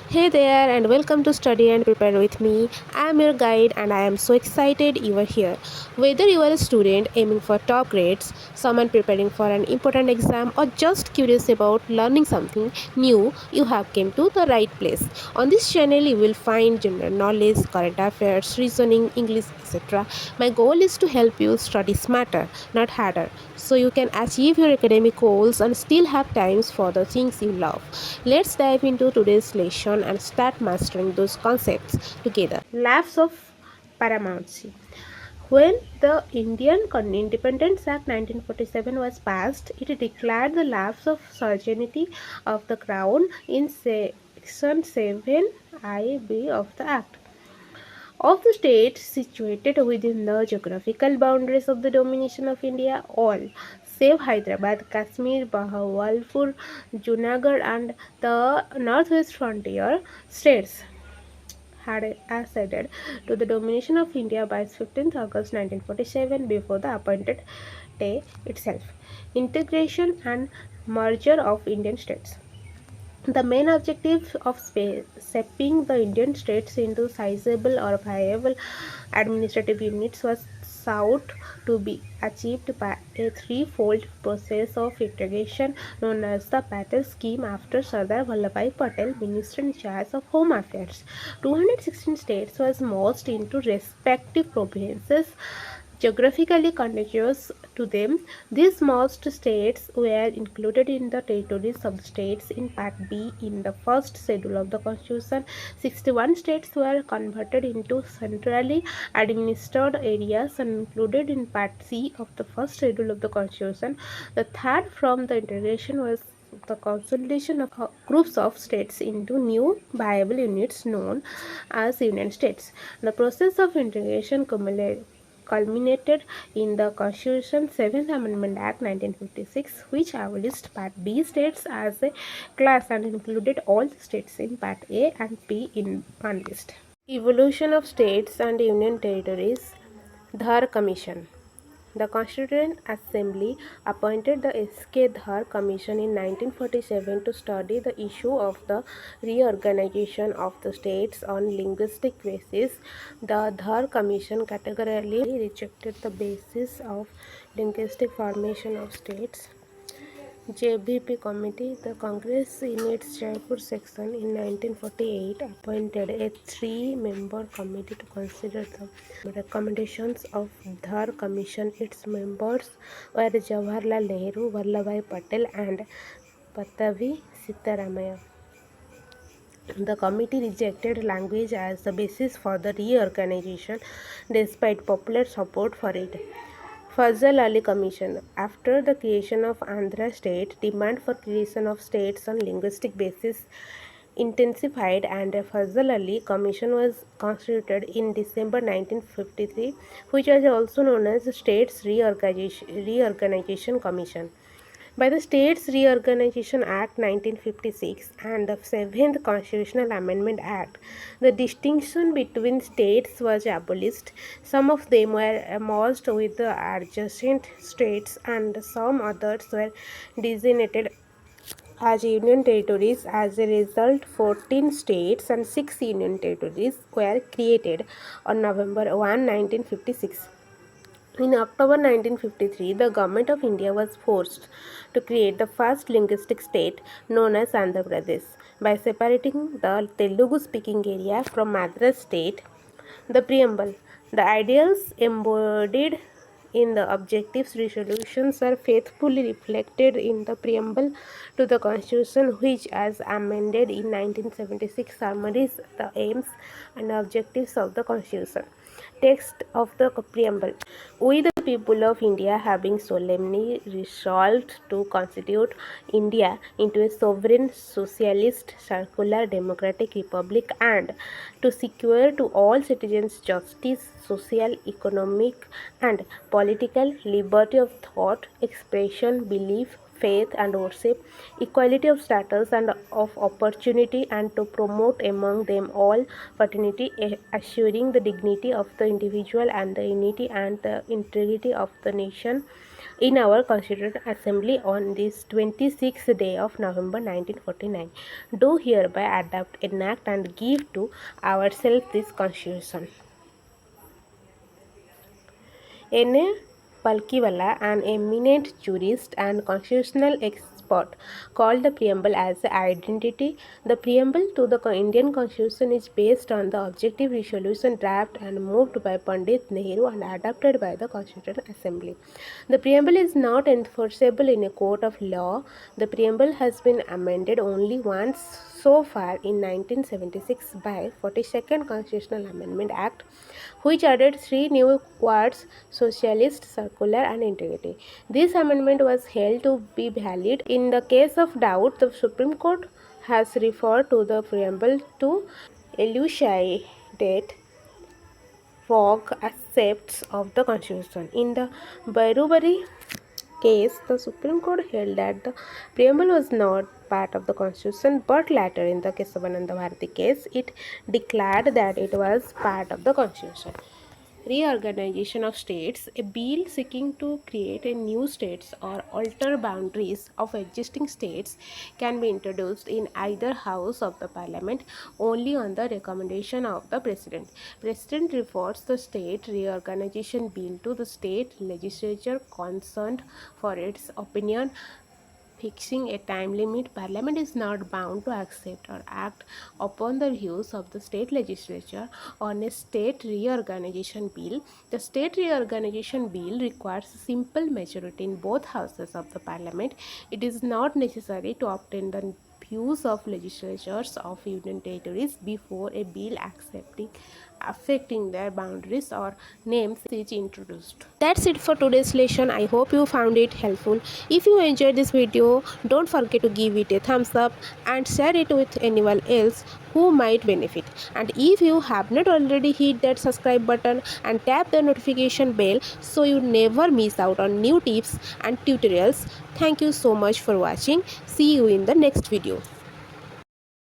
Hey there, and welcome to Study and Prepare with me. I am your guide, and I am so excited you are here. Whether you are a student aiming for top grades, someone preparing for an important exam, or just curious about learning something new, you have come to the right place. On this channel, you will find general knowledge, current affairs, reasoning, English, etc. My goal is to help you study smarter, not harder, so you can achieve your academic goals and still have times for the things you love. Let's dive into today's lesson and start mastering those concepts together. Lapse of Paramountcy. When the Indian Independence Act 1947 was passed, it declared the lapse of sovereignty of the Crown in Section 7(I)(b) of the Act of the states situated within the geographical boundaries of the domination of India, all save Hyderabad, Kashmir, Bahawalpur, Junagadh, and the northwest frontier states had acceded to the domination of India by 15th August 1947 before the appointed day itself. Integration and merger of Indian states. The main objective of shaping the Indian states into sizable or viable administrative units was sought to be achieved by a threefold process of integration known as the Patel scheme after Sardar Vallabhbhai Patel, Minister in charge of Home Affairs. 216 states was merged into respective provinces geographically contiguous to them. These merged states were included in the territories of the states in Part B in the first schedule of the Constitution. 61 states were converted into centrally administered areas and included in Part C of the first schedule of the Constitution. The third from the integration was the consolidation of groups of states into new viable units known as Union States. The process of integration culminated in the Constitution's 7th Amendment Act 1956, which abolished Part B states as a class and included all the states in Part A and B in one list. Evolution of states and union territories. Dhar Commission. The Constituent Assembly appointed the S.K. Dhar Commission in 1947 to study the issue of the reorganization of the states on linguistic basis. The Dhar Commission categorically rejected the basis of linguistic formation of states. JBP Committee. The Congress in its Jaipur section in 1948 appointed a three-member committee to consider the recommendations of Dhar Commission. Its members were Jawaharlal Nehru, Vallabhbhai Patel and Patavi Sitaramaya. The committee rejected language as the basis for the reorganization despite popular support for it. Fazal Ali Commission. After the creation of Andhra state, demand for creation of states on linguistic basis intensified and a Fazal Ali Commission was constituted in December 1953, which was also known as the States Reorganization Commission. By the States Reorganization Act 1956 and the 7th Constitutional Amendment Act, the distinction between states was abolished. Some of them were merged with the adjacent states and some others were designated as union territories. As a result, 14 states and 6 union territories were created on November 1, 1956. In October 1953, the Government of India was forced to create the first linguistic state known as Andhra Pradesh by separating the Telugu-speaking area from Madras state. The Preamble. The ideals embodied in the objectives resolutions are faithfully reflected in the preamble to the Constitution, which, as amended in 1976, summarizes the aims and objectives of the Constitution. Text of the Preamble. We, the people of India, having solemnly resolved to constitute India into a sovereign, socialist, secular, democratic republic, and to secure to all citizens justice, social, economic, and political liberty of thought, expression, belief, faith and worship, equality of status and of opportunity, and to promote among them all fraternity, assuring the dignity of the individual and the unity and the integrity of the nation in our Constituent Assembly on this 26th day of November 1949. Do hereby adopt, enact, and give to ourselves this Constitution. N. Palkiwala, an eminent jurist and constitutional expert, called the Preamble as the identity. The Preamble to the Indian Constitution is based on the objective resolution draft and moved by Pandit Nehru and adopted by the Constituent Assembly. The Preamble is not enforceable in a court of law. The Preamble has been amended only once so far in 1976 by 42nd Constitutional Amendment Act, which added three new words: socialist, circular, and integrity. This amendment was held to be valid. In the case of doubt, the Supreme Court has referred to the Preamble to elucidate vague aspects of the Constitution. In the Bairubari case, the Supreme Court held that the preamble was not part of the Constitution, but later in the Kesavananda Bharati case, it declared that it was part of the Constitution. Reorganization of states. A bill seeking to create a new states or alter boundaries of existing states can be introduced in either house of the parliament only on the recommendation of the president. President refers the state reorganization bill to the state legislature concerned for its opinion. Fixing a time limit, Parliament is not bound to accept or act upon the views of the state legislature on a state reorganization bill. The state reorganization bill requires simple majority in both houses of the Parliament. It is not necessary to obtain the views of legislatures of union territories before a bill affecting their boundaries or names is introduced. That's it for today's lesson. I hope you found it helpful. If you enjoyed this video, don't forget to give it a thumbs up and share it with anyone else who might benefit. And if you have not already, hit that subscribe button and tap the notification bell so you never miss out on new tips and tutorials. Thank you so much for watching. See you in the next video.